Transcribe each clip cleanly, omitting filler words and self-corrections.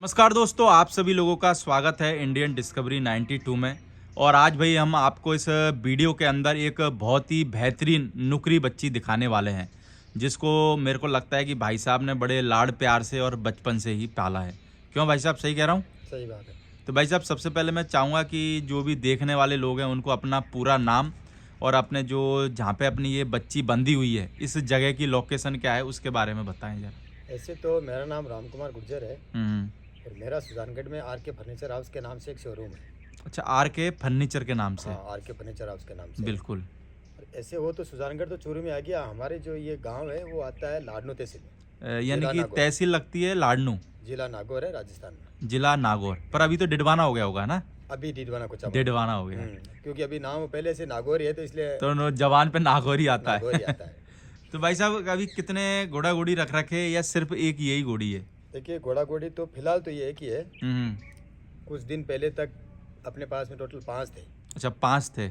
नमस्कार दोस्तों, आप सभी लोगों का स्वागत है इंडियन डिस्कवरी 92 में। और आज भाई हम आपको इस वीडियो के अंदर एक बहुत ही बेहतरीन नुकरी बच्ची दिखाने वाले हैं, जिसको मेरे को लगता है कि भाई साहब ने बड़े लाड प्यार से और बचपन से ही पाला है। क्यों भाई साहब, सही कह रहा हूँ? सही बात है। तो भाई साहब, सबसे पहले मैं चाहूँगा कि जो भी देखने वाले लोग हैं उनको अपना पूरा नाम और अपने जो जहाँ पे अपनी ये बच्ची बंधी हुई है इस जगह की लोकेशन क्या है उसके बारे में बताएं जरा। ऐसे तो मेरा नाम राम कुमार गुर्जर है हम्म। और मेरा सुजानगढ़ में आर के फर्नीचर हाउस के नाम से एक शोरूम है। अच्छा, आर के फर्नीचर के नाम से? हाँ, आर के फर्नीचर हाउस के नाम से। बिल्कुल। और ऐसे हो तो सुजानगढ़ तो चूरू में आ गया। हमारे जो ये गांव है वो आता है लाडनू तहसील में। यानी जिला कि नागौर। तहसील लगती है लाडनू, जिला नागौर है राजस्थान में। जिला नागौर। पर अभी तो डिडवाना हो गया होगा ना? अभी डिडवाना को चमा। डिडवाना हो गया। क्योंकि अभी नाम पहले से नागौर ही है तो इसलिए तो जवान पे नागौर ही आता नागौर ही है। आता है। तो भाई साहब, अभी कितने घोड़ा घोड़ी रख रखे या सिर्फ एक यही घोड़ी है? देखिए, घोड़ा घोड़ी तो फिलहाल तो ये एक ही है। हम्म। कुछ दिन पहले तक अपने पास में टोटल 5 थे। अच्छा, 5 थे।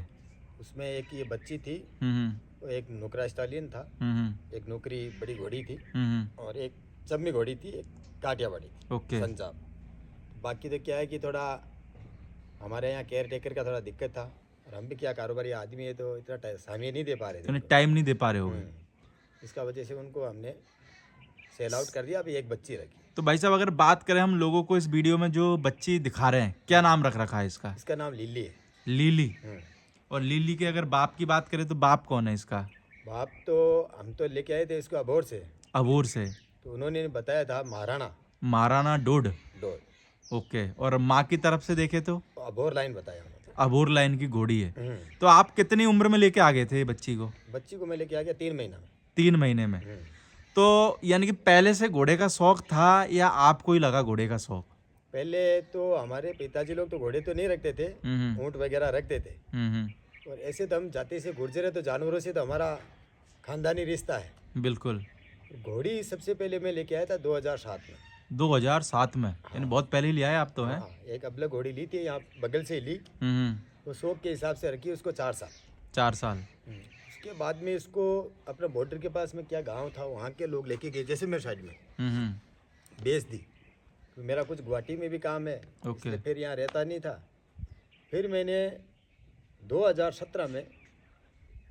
उसमें एक ये बच्ची थी, हम्म। एक नुकरा स्टालियन था, हम्म। एक नौकरी बड़ी घोड़ी थी हम्म। और एक चम्मी घोड़ी थी, एक काटिया बड़ी थी। ओके। संजाब। बाकी तो क्या है कि थोड़ा हमारे यहाँ केयर टेकर का थोड़ा दिक्कत था और हम भी क्या कारोबारी आदमी है तो इतना समय नहीं दे पा रहे थे उन्हें उनको। टाइम नहीं दे पा रहे होगे। इसका वजह से उनको हमने सेल आउट कर दिया। अभी एक बच्ची रखी। तो भाई साहब, अगर बात करें हम लोगों को इस वीडियो में जो बच्ची दिखा रहे हैं, क्या नाम रख रखा है इसका? इसका नाम लिली है। लीली। और लीली के अगर बाप की बात करें तो बाप कौन है इसका? बाप तो हम तो लेके आए थे इसको अबोर से। अबोर से? तो उन्होंने बताया था महाराणा महाराणा डोड। डोर। ओके। और माँ की तरफ से देखे तो अबोर लाइन बताया उन्होंने। अबोर लाइन की घोड़ी है। तो आप कितनी उम्र में लेके आ गए थे बच्ची को? बच्ची को मैं लेके आ गया 3 महीना में। 3 महीने में? तो यानी कि पहले से घोड़े का शौक था या आपको ही लगा घोड़े का शौक? पहले तो हमारे पिताजी लोग तो घोड़े तो नहीं रखते थे, ऊँट वगैरह रखते थे। और ऐसे तो हम जाति से गुर्जर है तो जानवरों से तो हमारा खानदानी रिश्ता है। बिल्कुल। घोड़ी सबसे पहले मैं लेके आया था 2007 में। 2007 में? यानी बहुत पहले ही लिया है आप तो? है हाँ, एक अबलग घोड़ी ली थी, यहाँ बगल से ही ली। वो शौक के हिसाब से रखी उसको 4 साल। 4 साल। उसके बाद में इसको अपने बॉर्डर के पास में क्या गांव था वहाँ के लोग लेके गए, जैसे मेरे साइड में बेच दी। तो मेरा कुछ गुवाहाटी में भी काम है, इसलिए फिर यहाँ रहता नहीं था। फिर मैंने 2017 में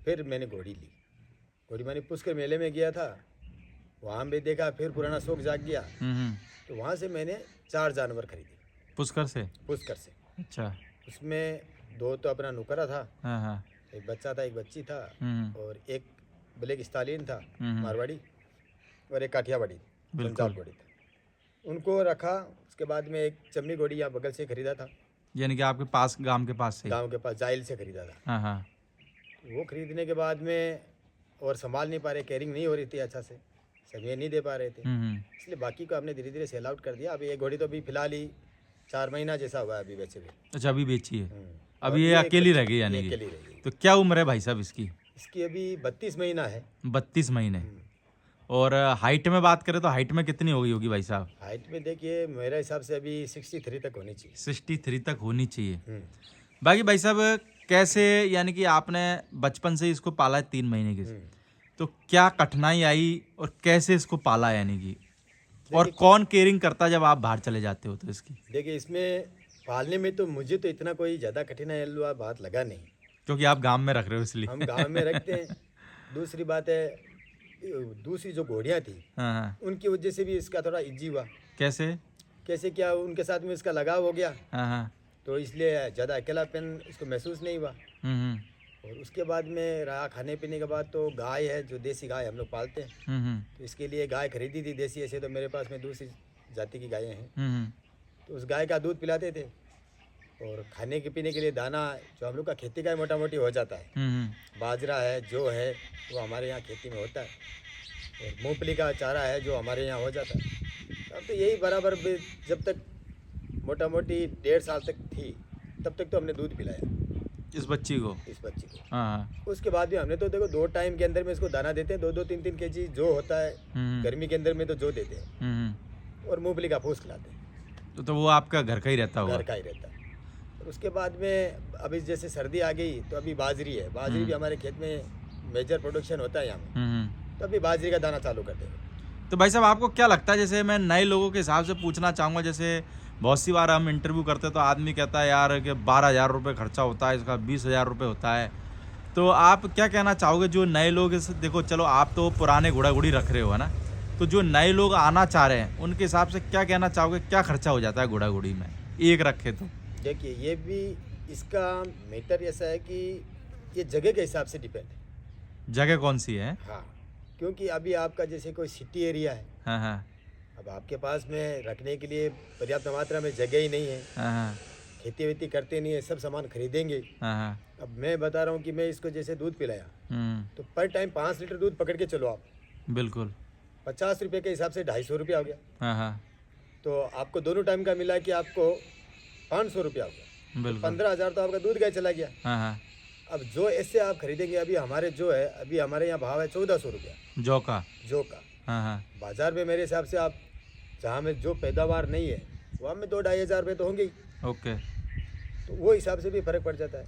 फिर मैंने घोड़ी ली। घोड़ी मैंने पुष्कर मेले में गया था, वहाँ भी देखा, फिर पुराना शौक जाग गया। तो वहाँ से मैंने 4 जानवर खरीदे। पुष्कर से? पुष्कर से। अच्छा। उसमें 2 तो अपना नुकरा था, हाँ। एक बच्चा था, एक बच्ची था, और एक ब्लैक स्टालियन था मारवाड़ी, और एक काठियावाड़ी पंजाब घोड़ी था। उनको रखा। उसके बाद में एक चम्मी घोड़ी यहाँ बगल से खरीदा था। यानी कि आपके पास, गांव के पास से? गांव के पास जाइल से खरीदा था। हाँ। वो खरीदने के बाद में और संभाल नहीं पा रहे, केयरिंग नहीं हो रही थी अच्छा से, समय नहीं दे पा रहे थे, इसलिए बाकी को हमने धीरे धीरे सेल आउट कर दिया। अभी ये घोड़ी तो अभी फिलहाल ही 4 महीना जैसा हुआ है अभी वैसे भी। अच्छा, अभी बेची है? और अभी ये अकेली रह गई यानी अकेली रह गई। तो क्या उम्र है भाई साहब इसकी? इसकी अभी 32 महीना है। 32 महीने। और हाइट में बात करें तो हाइट में कितनी हो गई होगी भाई साहब? हाइट में देखिए मेरे हिसाब से अभी 63 तक होनी चाहिए। 63 तक होनी चाहिए। बाकी भाई साहब, कैसे यानी कि आपने बचपन से इसको पाला है 3 महीने के, तो क्या कठिनाई आई और कैसे इसको पाला यानी कि, और कौन केयरिंग करता जब आप बाहर चले जाते हो तो इसकी? देखिए, इसमें पालने में तो मुझे तो इतना कोई ज़्यादा कठिनाई वाला बात लगा नहीं, क्योंकि आप गांव में रख रहे हो इसलिए। हम गांव में रखते हैं। दूसरी बात है, दूसरी जो घोड़ियाँ थी उनकी वजह से भी इसका थोड़ा इजी हुआ। कैसे क्या, उनके साथ में इसका लगाव हो गया। तो इसलिए ज़्यादा अकेलापन इसको महसूस नहीं हुआ। और उसके बाद में रहा खाने पीने के बाद, तो गाय है जो देसी गाय हम लोग पालते हैं, तो इसके लिए गाय खरीदी थी देसी। ऐसे तो मेरे पास में दूसरी जाति की गायें हैं, तो उस गाय का दूध पिलाते थे। और खाने के पीने के लिए दाना जो हम लोग का खेती का मोटा मोटी हो जाता है, बाजरा है जो है वो हमारे यहाँ खेती में होता है, और मूंगफली का चारा है जो हमारे यहाँ हो जाता है। अब तो यही बराबर जब तक मोटा मोटी 1.5 साल तक थी तब तक तो हमने दूध पिलाया इस बच्ची को। उसके बाद भी हमने तो देखो 2 टाइम के अंदर में इसको दाना देते हैं, 2-2 3-3 केजी जो होता है। गर्मी के अंदर में तो जो देते हैं, और मूंगफली का फूस खिलाते हैं। तो वो आपका घर का ही रहता होगा? घर का ही रहता है। और उसके बाद में अभी जैसे सर्दी आ गई तो अभी बाजरी है। बाजरी भी हमारे खेत में मेजर प्रोडक्शन होता है यहाँ में, तो अभी बाजरी का दाना चालू कर देंगे। तो भाई साहब आपको क्या लगता है, जैसे मैं नए लोगों के हिसाब से पूछना चाहूँगा, जैसे बहुत सी बार हम इंटरव्यू करते हैं तो आदमी कहता है यार कि 12,000 रुपये खर्चा होता है, इसका 20,000 रुपये होता है। तो आप क्या कहना चाहोगे जो नए लोग देखो चलो आप तो पुराने घोड़ा घोड़ी रख रहे हो है ना, तो जो नए लोग आना चाह रहे हैं उनके हिसाब से क्या कहना चाहोगे, क्या खर्चा हो जाता है घोड़ा घोड़ी में एक रखे तो? देखिए ये भी इसका मैटर ऐसा है कि ये जगह के हिसाब से डिपेंड है। जगह कौन सी है? हाँ, क्योंकि अभी आपका जैसे कोई सिटी एरिया है, हाँ हाँ, अब आपके पास में रखने के लिए पर्याप्त मात्रा में जगह ही नहीं है, हाँ हाँ, खेती वेती करते नहीं है, सब सामान खरीदेंगे। हाँ हाँ, अब मैं बता रहा हूँ कि मैं इसको जैसे दूध पिलाया तो पर टाइम 5 लीटर दूध पकड़ के चलो आप, बिल्कुल 50 रुपये के हिसाब से 250 रुपया हो गया। हाँ हाँ, तो आपको दोनों टाइम का मिला कि आपको 500 रुपया हो गया, बिल्कुल 15,000 तो आपका दूध का चला गया। हाँ हाँ, अब जो ऐसे आप खरीदेंगे, अभी हमारे जो है अभी हमारे यहाँ भाव है 1400 रुपया जौ का। हाँ हाँ, बाजार में मेरे हिसाब से आप जहाँ में जो पैदावार नहीं है वहाँ में 2-2.5 हज़ार रुपये तो होंगे ही। ओके, तो वो हिसाब से भी फ़र्क पड़ जाता है।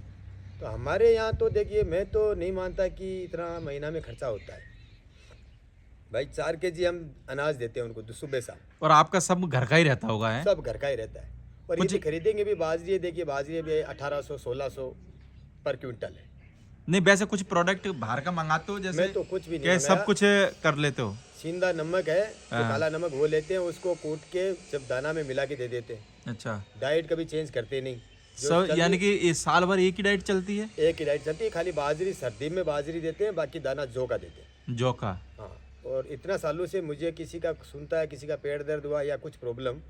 तो हमारे यहाँ तो देखिए मैं तो नहीं मानता कि इतना महीना में खर्चा होता है। भाई 4 केजी हम अनाज देते हैं उनको सुबह शाम, और आपका सब घर का ही रहता होगा है? सब घर का ही रहता है। और ये भी खरीदेंगे भी बाजरी है, देखिए बाजरी भी 1800-1600 पर क्विंटल है। नहीं वैसे कुछ प्रोडक्ट बाहर का मंगाते हो जैसे? मैं तो कुछ भी नहीं क्या सब कुछ कर लेते हो? सींदा नमक है तो काला नमक वो लेते हैं, उसको कूट के जब दाना में मिला के दे देते हैं। अच्छा, डाइट कभी चेंज करते नहीं। सब यानी कि इस साल भर एक ही डाइट चलती है? एक ही डाइट चलती है, खाली बाजरी सर्दी में बाजरी देते हैं, बाकी दाना जौ का देते हैं। जौ का? हाँ, और इतना सालों से मुझे किसी का सुनता है, किसी का पेट दर्द हुआ या कुछ प्रॉब्लम,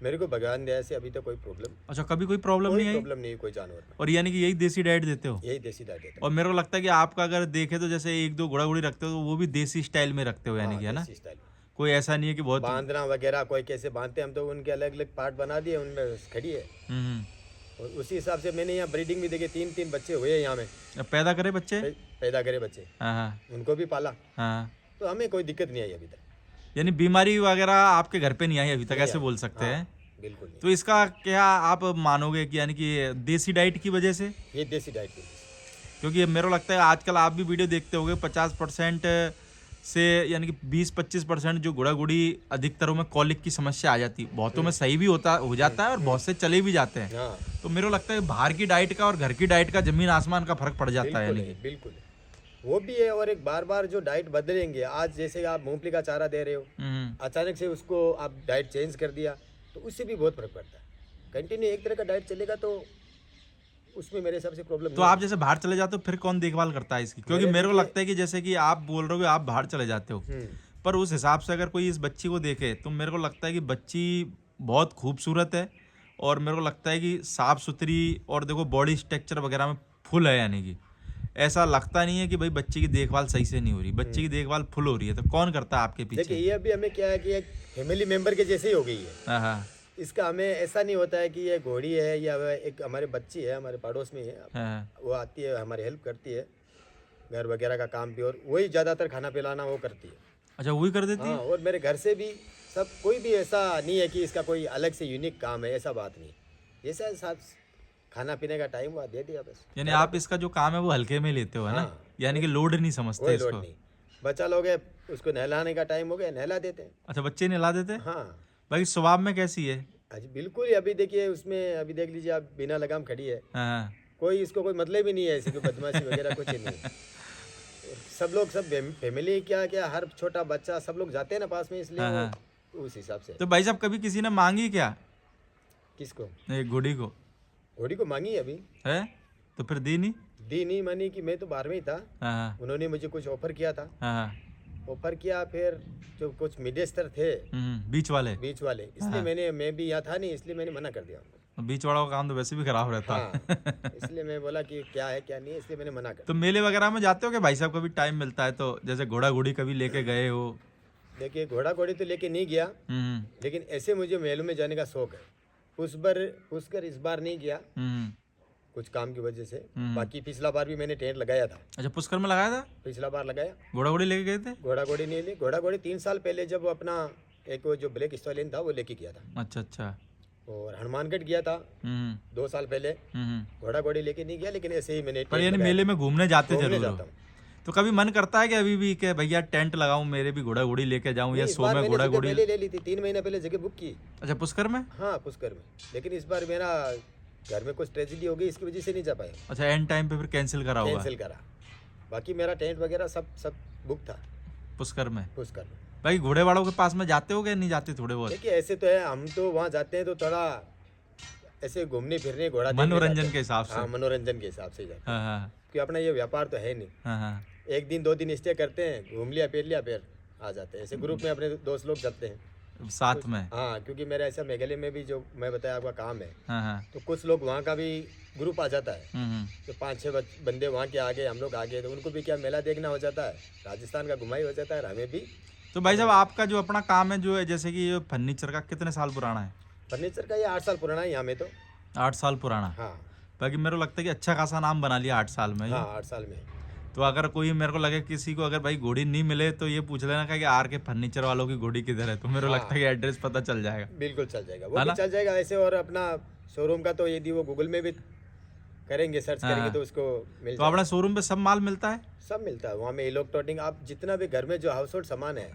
मेरे को भगवान दया से अभी तो कोई प्रॉब्लम। अच्छा, कभी कोई प्रॉब्लम नहीं आई? प्रॉब्लम नहीं कोई जानवर में। और यानी कि यही देसी डाइट देते हो? यही देसी डाइट देते और मेरे को लगता है कि आपका अगर देखे तो जैसे एक दो घोड़ा घोड़ी रखते हो तो वो भी देसी स्टाइल में रखते हो, यानी कि है ना? कोई ऐसा नहीं है कि बहुत बांधना वगैरह कोई कैसे बांधते, हम तो उनके अलग अलग पार्ट बना दिए, उनमें खड़ी है। और उसी हिसाब से मैंने यहाँ ब्रीडिंग भी देखी, 3-3 बच्चे हुए यहाँ में। पैदा करे बच्चे? पैदा करे बच्चे, हाँ, उनको भी पाला। हाँ, तो हमें कोई दिक्कत नहीं आई अभी तक। यानी बीमारी वगैरह आपके घर पे नहीं आई अभी तक, ऐसे बोल सकते हैं? बिल्कुल नहीं। तो इसका क्या आप मानोगे कि यानी कि देसी डाइट की वजह से? ये देसी डाइट की वजह से। क्योंकि मेरे को लगता है आजकल आप भी वीडियो देखते होगे 50% से यानी कि 20-25% जो घोड़ा घोड़ी अधिकतरों में कॉलिक की समस्या आ जाती है, बहुतों में सही भी हो जाता है और बहुत से चले भी जाते हैं। हाँ। तो मेरे को लगता है बाहर की डाइट का और घर की डाइट का जमीन आसमान का फर्क पड़ जाता है। बिल्कुल वो भी है। और एक बार बार जो डाइट बदलेंगे, आज जैसे आप मूंगफली का चारा दे रहे हो, अचानक से उसको आप डाइट चेंज कर दिया तो उससे भी बहुत फर्क पड़ता है। कंटिन्यू एक तरह का डाइट चलेगा तो उसमें मेरे हिसाब से प्रॉब्लम। तो आप जैसे बाहर चले जाते हो फिर कौन देखभाल करता है इसकी? क्योंकि मेरे को लगता है कि जैसे कि आप बोल रहे हो आप बाहर चले जाते हो, पर उस हिसाब से अगर कोई इस बच्ची को देखे तो मेरे को लगता है कि बच्ची बहुत खूबसूरत है और मेरे को लगता है कि साफ सुथरी, और देखो बॉडी स्ट्रक्चर वगैरह में फुल है, यानी कि ऐसा लगता नहीं है कि भाई बच्ची की देखभाल सही से नहीं हो रही, बच्ची की देखभाल फुल हो रही है। तो कौन करता है आपके पीछे? देखिए ये अभी हमें क्या है कि एक फैमिली मेंबर के जैसे ही हो गई है। हाँ, इसका हमें ऐसा नहीं होता है कि ये घोड़ी है या एक हमारे बच्ची है, हमारे पड़ोस में है। हाँ, वो आती है, हमारी हेल्प करती है, घर वगैरह का काम भी, और वही ज़्यादातर खाना पिलाना वो करती है। अच्छा, वही कर देती है? हाँ, और मेरे घर से भी सब, कोई भी ऐसा नहीं है कि इसका कोई अलग से यूनिक काम है, ऐसा बात नहीं। जैसा साथ खाना पीने का टाइम हुआ दे दिया बस। यानी आप इसका जो काम है वो हल्के में लेते हो, है ना? यानी कि लोड नहीं समझते इसको? लोड नहीं। बच्चा लोग है, उसको नहलाने का टाइम हो गया, नहला देते हैं। अच्छा, बच्चे नहला देते हैं? हाँ। भाई स्वभाव में कैसी है? अजी बिल्कुल ही, अभी देखिए उसमें, अभी देख लीजिए आप, बिना लगाम खड़ी है। हाँ, कोई इसको कोई मतलब ही नहीं है, ऐसी कोई बदमाशी वगैरह कुछ नहीं है। सब लोग, सब फैमिली क्या क्या, हर छोटा बच्चा सब लोग जाते हैं ना पास में, इसलिए उस हिसाब से। तो भाई साहब कभी किसी ने मांगी क्या? किसको? एक घोड़ी को? घोड़ी को मांगी अभी है तो फिर दी नहीं मानी कि मैं तो बाहर में ही था। हाँ, उन्होंने मुझे कुछ ऑफर किया था। हाँ, ऑफर किया, फिर जो कुछ मिडियस्टर थे, बीच वाले, इसलिए मैं भी यहाँ था नहीं, इसलिए मैंने मना कर दिया उनको। बीच वालों का काम तो वैसे भी खराब रहता है। इसलिए मैं बोला कि क्या है क्या नहीं है, इसलिए मैंने मना कर। तो मेले वगैरह में जाते हो क्या भाई साहब? कभी टाइम मिलता है तो, जैसे घोड़ा घोड़ी कभी लेके गए हो? देखिए घोड़ा घोड़ी तो लेके नहीं गया, लेकिन ऐसे मुझे मेलों में जाने का शौक है। पुष्कर इस बार नहीं गया कुछ काम की वजह से। बाकी पिछला बार भी मैंने टेंट लगाया था। अच्छा, पुष्कर में लगाया था? पिछला बार लगाया। घोड़ा घोड़ी लेके गए थे? घोड़ा घोड़ी नहीं ली, घोड़ा घोड़ी 3 साल पहले जब अपना एक वो जो ब्लैक स्टॉलियन था वो लेके गया था। अच्छा। और हनुमानगढ़ गया था 2 साल पहले। घोड़ा घोड़ी लेके नहीं गया, लेकिन ऐसे ही मैंने। पर यानी मेले में घूमने जाते जरूर जाता हूँ। तो कभी मन करता है कि अभी भी कि भैया टेंट लगाऊं, मेरे भी घोड़ा घोड़ी लेके जाऊं, या सो में घोड़ा घोड़ी पहले ले ली थी, 3 महीने पहले जगह बुक की। अच्छा, पुष्कर में? हाँ पुष्कर में, लेकिन इस बार मेरा घर में कुछ ट्रेजेडी हो गई, इसकी वजह से नहीं जा पाया। अच्छा, एंड टाइम पे फिर कैंसिल करा होगा? कैंसिल करा, बाकी मेरा टेंट वगैरह सब बुक था पुष्कर में। पुष्कर में। भाई घोड़े वालों के पास में जाते हो क्या, नहीं जाते थोड़े बहुत? देखिए ऐसे तो है, हम तो वहाँ जाते हैं तो थोड़ा ऐसे घूमने फिरने, घोड़ा मनोरंजन के हिसाब से। हाँ मनोरंजन के हिसाब से जाते हैं। हाँ, कि अपना ये व्यापार तो है नहीं। हाँ, 1 दिन 2 दिन स्टे करते हैं, घूम लिया फिर लिया, फिर आ जाते हैं। ऐसे ग्रुप में अपने दोस्त लोग जाते हैं साथ में। हाँ, क्योंकि मेरा ऐसा मेघालय में भी जो मैं बताया आपका काम है, हाँ, तो कुछ लोग वहाँ का भी ग्रुप आ जाता है, तो 5-6 बंदे वहाँ के आगे, हम लोग आगे, तो उनको भी क्या मेला देखना हो जाता है, राजस्थान का घुमाई हो जाता है, और हमें भी। तो भाई साहब आपका जो अपना काम है, जो है जैसे कि ये फर्नीचर का, कितने साल पुराना है? फर्नीचर का ये 8 साल पुराना है यहाँ में तो। 8 साल पुराना? हाँ। बाकी मेरे को लगता है कि अच्छा खासा नाम बना लिया 8 साल में। हाँ 8 साल में। तो अगर कोई, मेरे को लगे किसी को अगर भाई घोड़ी नहीं मिले तो ये पूछ लेना कि आर के फर्नीचर वालों की घोड़ी किधर है, तो मेरे को लगता है कि एड्रेस पता चल जाएगा। बिल्कुल चल जाएगा, वो भी चल जाएगा ऐसे। और अपना शोरूम का तो यदि वो गूगल में भी करेंगे, सर्च करेंगे तो उसको मिल तो अपना शोरूम पे सब माल मिलता है? सब मिलता है वहाँ में। इलेक्ट्रॉनिक, आप जितना भी घर में जो हाउस होल्ड सामान है,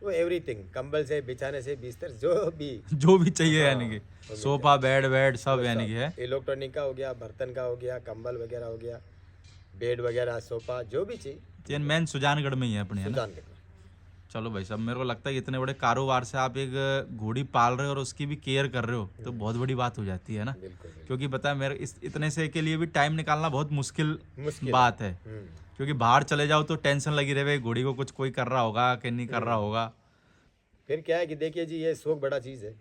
वो एवरीथिंग, कंबल से, बिछाने से, बिस्तर, जो भी चाहिए, यानी कि सोफा, बेड सब, यानी कि है। इलेक्ट्रॉनिक का हो गया, बर्तन का हो गया, कंबल वगैरह हो गया, बेड वगैरह, सोफा, जो भी चाहिए। मेन सुजानगढ़ में ही है अपने, है ना? सुजानगढ़ में। चलो भाई साहब, मेरे को लगता है कि इतने बड़े कारोबार से आप एक घोड़ी पाल रहे हो और उसकी भी केयर कर रहे हो, तो बहुत बड़ी बात हो जाती है ना। बिल्कुल। क्योंकि पता है मेरे इतने से के लिए भी टाइम निकालना बहुत मुश्किल बात है। क्योंकि बाहर चले जाओ तो टेंशन लगी रहे, घोड़ी को कुछ कोई कर रहा होगा कि नहीं कर रहा होगा। फिर क्या है कि देखिए जी, ये शौक बड़ा चीज़ है,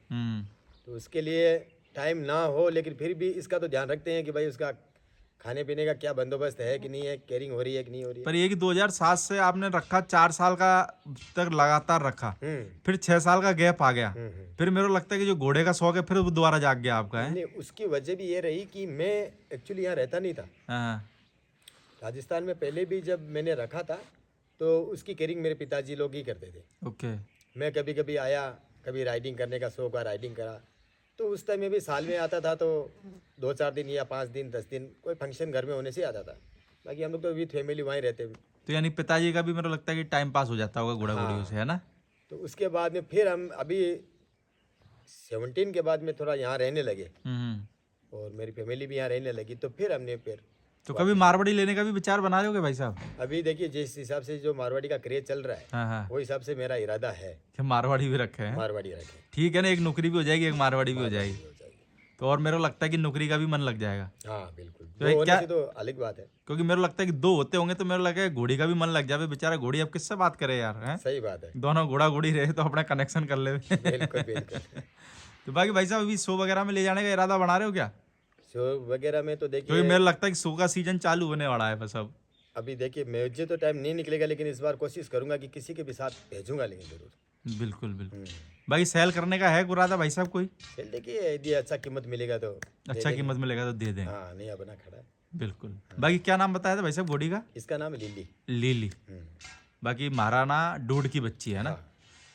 तो उसके लिए टाइम ना हो, लेकिन फिर भी इसका तो ध्यान रखते हैं कि भाई उसका खाने पीने का क्या बंदोबस्त है कि नहीं है, केयरिंग हो रही है कि नहीं हो रही है। पर ये कि 2007 से आपने रखा, 4 साल का तक लगातार रखा, फिर 6 साल का गैप आ गया, फिर मेरे को लगता है कि जो घोड़े का शौक है फिर वो दोबारा जाग गया आपका, है? नहीं, उसकी वजह भी ये रही कि मैं एक्चुअली यहाँ रहता नहीं था। राजस्थान में पहले भी जब मैंने रखा था तो उसकी केयरिंग मेरे पिताजी लोग ही करते थे। ओके। मैं कभी कभी आया, कभी राइडिंग करने का शौक है, राइडिंग करा, तो उस टाइम में भी साल में आता था तो 2-4 दिन या 5 दिन 10 दिन कोई फंक्शन घर में होने से आता था। बाकी हम लोग तो विद फैमिली वहीं रहते। तो यानी पिताजी का भी मेरे को लगता है कि टाइम पास हो जाता होगा घोड़ा घोड़ियों से, है ना? तो उसके बाद में फिर हम अभी 17 के बाद में थोड़ा यहाँ रहने लगे, और मेरी फैमिली भी यहाँ रहने लगी, तो फिर हमने तो कभी मारवाड़ी लेने का भी विचार बना रहे हो भाई साहब? अभी देखिए जिस हिसाब से जो मारवाड़ी का क्रेज चल रहा है, वो हिसाब से मेरा इरादा है कि मारवाड़ी भी रखे हैं। मारवाड़ी रखे, ठीक है ना, एक नौकरी भी हो जाएगी, एक मारवाड़ी भी हो जाएगी, तो और मेरे को लगता है कि नौकरी का भी मन लग जाएगा। हाँ बिल्कुल, तो क्या तो अलग बात है, क्योंकि मेरे को लगता है कि 2 होते होंगे तो मेरे को लगता है घोड़ी का भी मन लग जाए। बेचारा घोड़ी अब किससे बात करे यार, है? सही बात है, दोनों घोड़ा घोड़ी रहे तो अपना कनेक्शन कर ले। बिल्कुल बिल्कुल। तो बाकी भाई साहब अभी शो वगैरह में ले जाने का इरादा बना रहे हो क्या? शो वगैरह में तो देखिए, क्योंकि मेरे लगता है कि शो का सीजन चालू होने वाला है बस अब। अभी देखिए मुझे तो टाइम नहीं निकलेगा, लेकिन इस बार कोशिश करूंगा कि किसी के भी साथ भेजूंगा, लेकिन जरूर। बिल्कुल बिल्कुल। भाई सेल करने का है इरादा भाई साहब कोई? सेल देखिए यदि अच्छा कीमत मिलेगा तो अच्छा कीमत मिलेगा तो दे दें। हाँ, नहीं अपना खड़ा है। बिल्कुल। बाकी क्या नाम बताया था भाई साहब घोड़ी का? इसका नाम है लिली। लिली। बाकी महाराणा डूड की बच्ची है ना?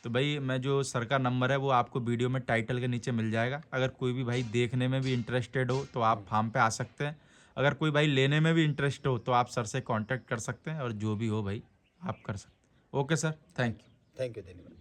तो भाई मैं जो सर का नंबर है वो आपको वीडियो में टाइटल के नीचे मिल जाएगा। अगर कोई भी भाई देखने में भी इंटरेस्टेड हो तो आप फार्म पे आ सकते हैं। अगर कोई भाई लेने में भी इंटरेस्ट हो तो आप सर से कांटेक्ट कर सकते हैं, और जो भी हो भाई आप कर सकते हैं। Okay sir, thank you. Thank you, धन्यवाद।